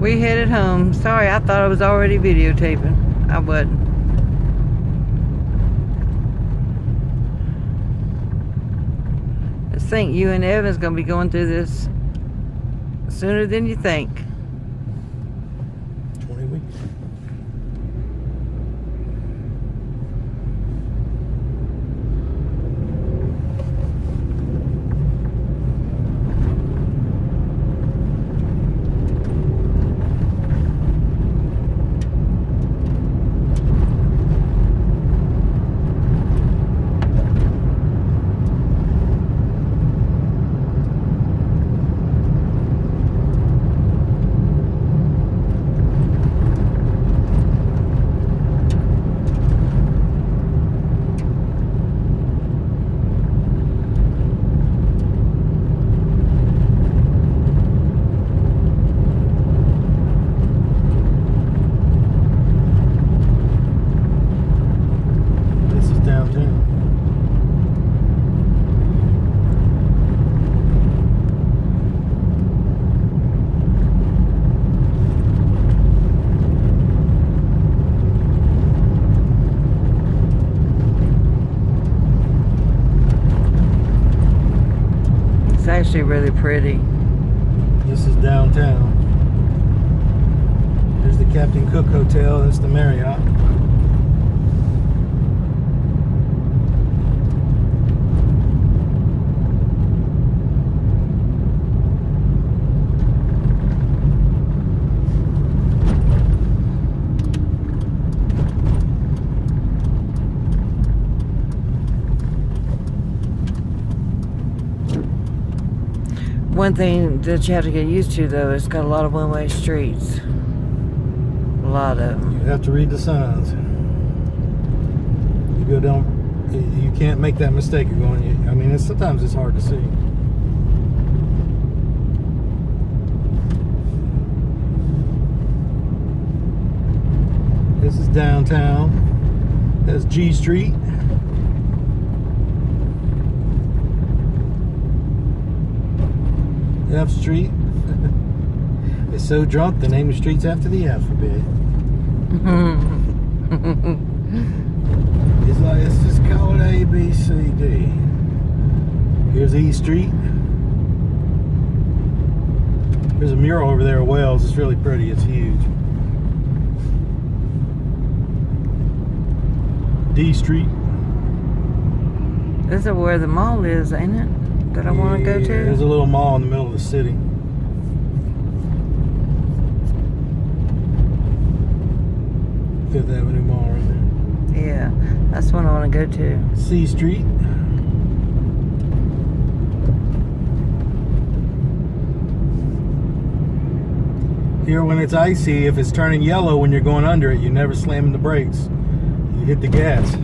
We headed home. Sorry, I thought I was already videotaping. I wasn't. Just think you and Evan's gonna be going through this sooner than you think. 20 weeks. It's actually really pretty. This is downtown. There's the Captain Cook Hotel. That's the Marriott. One thing that you have to get used to, though, it's got a lot of one-way streets. A lot of them. You have to read the signs. You go down, you can't make that mistake of going, I mean, sometimes it's hard to see. This is downtown. That's G Street. F Street. They're so drunk they name the streets after the alphabet. It's like, let's just call it A, B, C, D. Here's E Street. There's a mural over there at Wells. It's really pretty. It's huge. D Street. This is where the mall is, ain't it? That I want to go to? There's a little mall in the middle of the city. Fifth Avenue Mall right there. Yeah, that's the one I want to go to. C Street. Here when it's icy, if it's turning yellow when you're going under it, you're never slamming the brakes. You hit the gas.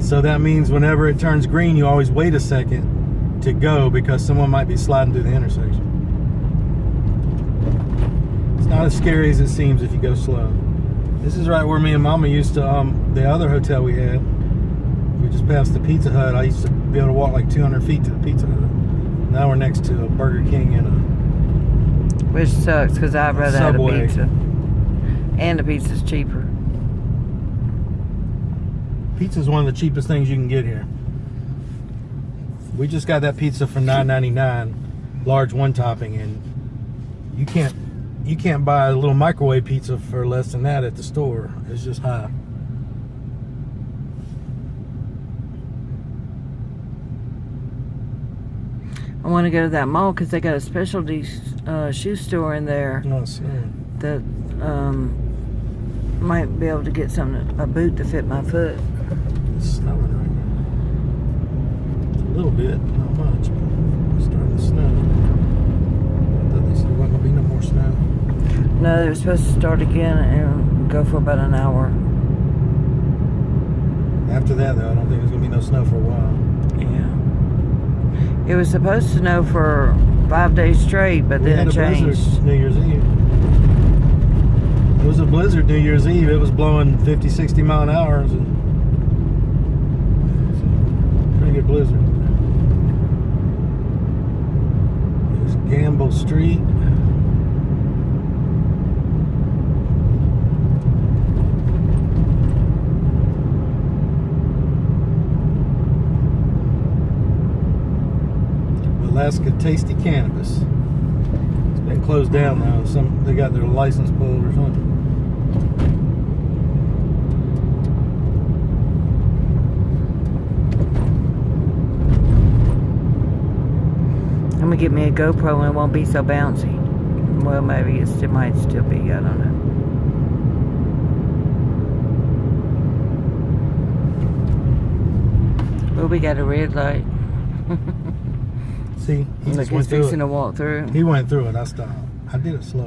So that means whenever it turns green, you always wait a second to go because someone might be sliding through the intersection. It's not as scary as it seems if you go slow. This is right where me and Mama used to, the other hotel we had. We just passed the Pizza Hut. I used to be able to walk like 200 feet to the Pizza Hut. Now we're next to a Burger King and a Which sucks because I'd rather have a Subway. pizza. And the pizza's cheaper. Pizza's one of the cheapest things you can get here. We just got that pizza for $9.99, large one topping, and you can't buy a little microwave pizza for less than that at the store. It's just high. I want to go to that mall because they got a specialty shoe store in there No, it's snowing. that might be able to get a boot to fit my foot. It's snowing right now. It's a little bit, not much, but it's starting to snow. I thought they said there wasn't going to be no more snow. No, they're supposed to start again and go for about an hour. After that, though, I don't think there's going to be no snow for a while. Yeah. It was supposed to snow for 5 days straight, but then it changed. Blizzard New Year's Eve. It was a blizzard New Year's Eve. It was blowing 50, 60 mile an hour. Pretty good blizzard. There's Gamble Street. Alaska Tasty Cannabis. It's been closed down now. They got their license pulled or something. I'm gonna get me a GoPro and it won't be so bouncy. Well, maybe it might still be. I don't know. Oh, we got a red light. See, he Look, just he's went through fixing it. to walk through. He went through it. I stopped. I did it slow.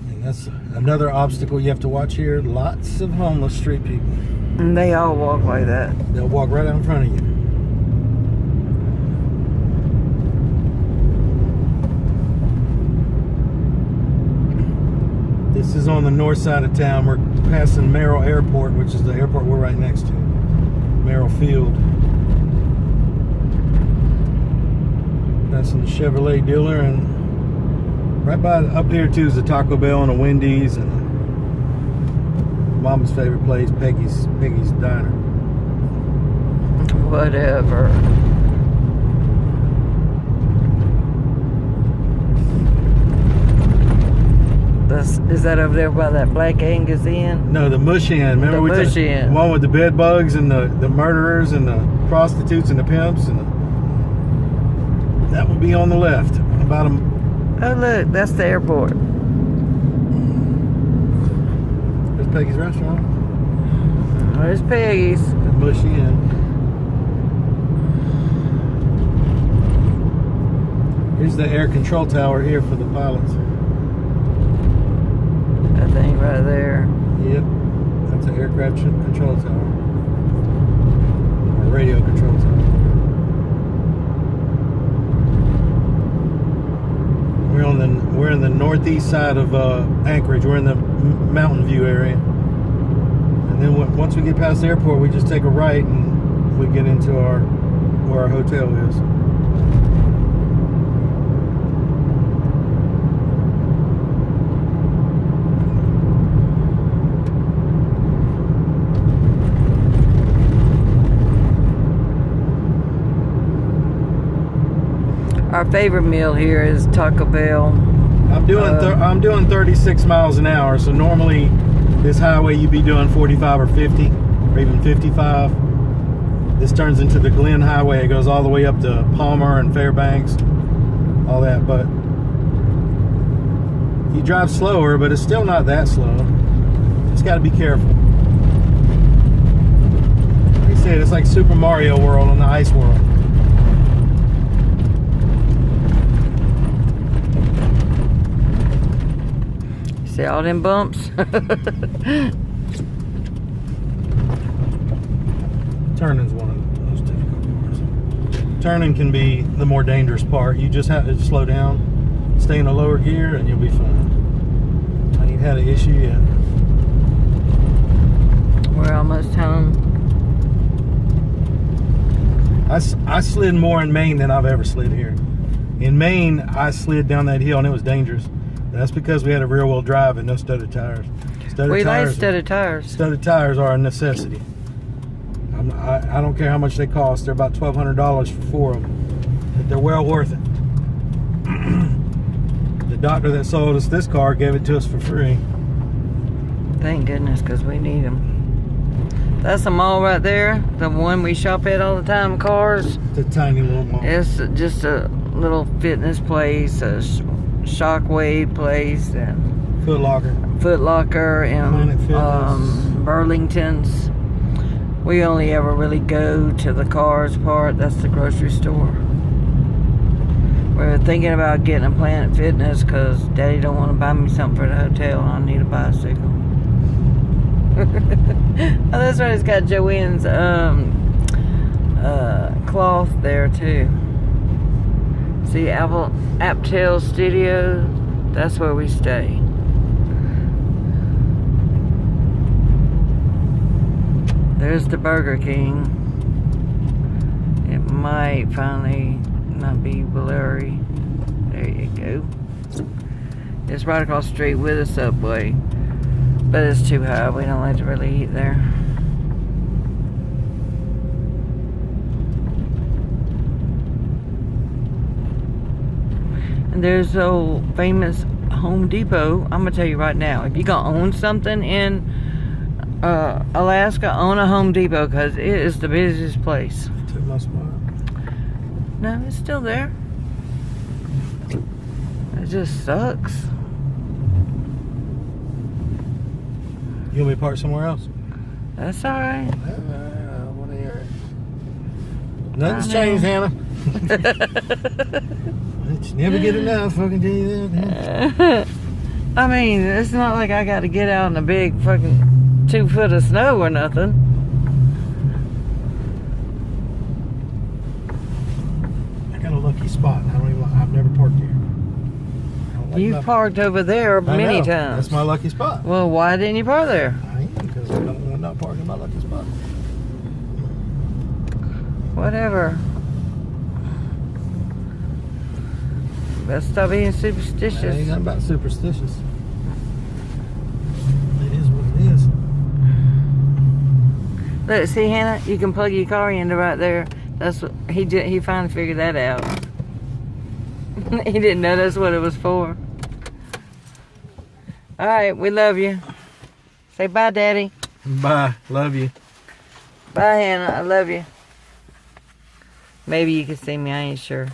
And that's another obstacle you have to watch here. Lots of homeless street people. And they all walk like that. They'll walk right out in front of you. This is on the north side of town. We're passing Merrill Airport, which is the airport we're right next to. Merrill Field. Passing the Chevrolet dealer, and right by up here too is a Taco Bell and a Wendy's and Mama's favorite place, Peggy's Diner. Whatever. Is that over there by that Black Angus Inn? No, the Mush Inn. Remember The Mush Inn. the one with the bed bugs and the murderers and the prostitutes and the pimps and that would be on the left. About a. Oh, look, that's the airport. There's Peggy's restaurant. There's Peggy's. The Mush Inn. Here's the air control tower here for the pilots. That thing right there. Yep, that's an aircraft control tower. Or radio control tower. We're in the northeast side of Anchorage. We're in the Mountain View area. And then once we get past the airport, we just take a right and we get into where our hotel is. Our favorite meal here is Taco Bell. I'm doing 36 miles an hour, so normally this highway you'd be doing 45 or 50 or even 55. This turns into the Glen Highway. It goes all the way up to Palmer and Fairbanks, all that. But you drive slower, but it's still not that slow. Just got to be careful. Like I said, it's like Super Mario World on the ice world. See all them bumps? Turning's one of those difficult parts. Turning can be the more dangerous part. You just have to slow down, stay in a lower gear, and you'll be fine. I ain't had an issue yet. We're almost home. I slid more in Maine than I've ever slid here. In Maine, I slid down that hill and it was dangerous. That's because we had a rear-wheel drive and no studded tires. We like studded tires. Studded tires are a necessity. I don't care how much they cost. They're about $1,200 for 4 of them. But they're well worth it. The doctor that sold us this car gave it to us for free. Thank goodness, because we need them. That's the mall right there. The one we shop at all the time, cars. It's a tiny little mall. It's just a little fitness place, a Shockwave place, and Foot Locker. Foot Locker, Planet and Fitness. Burlington's. We only ever really go to the cars part. That's the grocery store. We're thinking about getting a Planet Fitness because Daddy don't want to buy me something for the hotel. I need a bicycle. Oh, that's right. It's got Joanne's cloth there too. See, Aptel Studio. That's where we stay. There's the Burger King. It might finally not be blurry. There you go. It's right across the street with a Subway. But it's too high. We don't like to really eat there. And there's the old famous Home Depot. I'm going to tell you right now. If you're going to own something in Alaska, own a Home Depot because it is the busiest place. Took my spot. No, it's still there. It just sucks. You want me to park somewhere else? That's alright. Nothing's changed, Hannah. You never get enough, fucking tell you that. I mean, it's not like I got to get out in a big fucking 2 foot of snow or nothing. I got a lucky spot. I've never parked here. You've parked over there many times. That's my lucky spot. Well, why didn't you park there? I am, because I'm not parking in my lucky spot. Whatever. Let's stop being superstitious. It ain't nothing about superstitious. It is what it is. Look, see, Hannah, you can plug your car into right there. That's what he finally figured that out. He didn't know that's what it was for. All right, we love you. Say bye, Daddy. Bye. Love you. Bye, Hannah. I love you. Maybe you can see me. I ain't sure.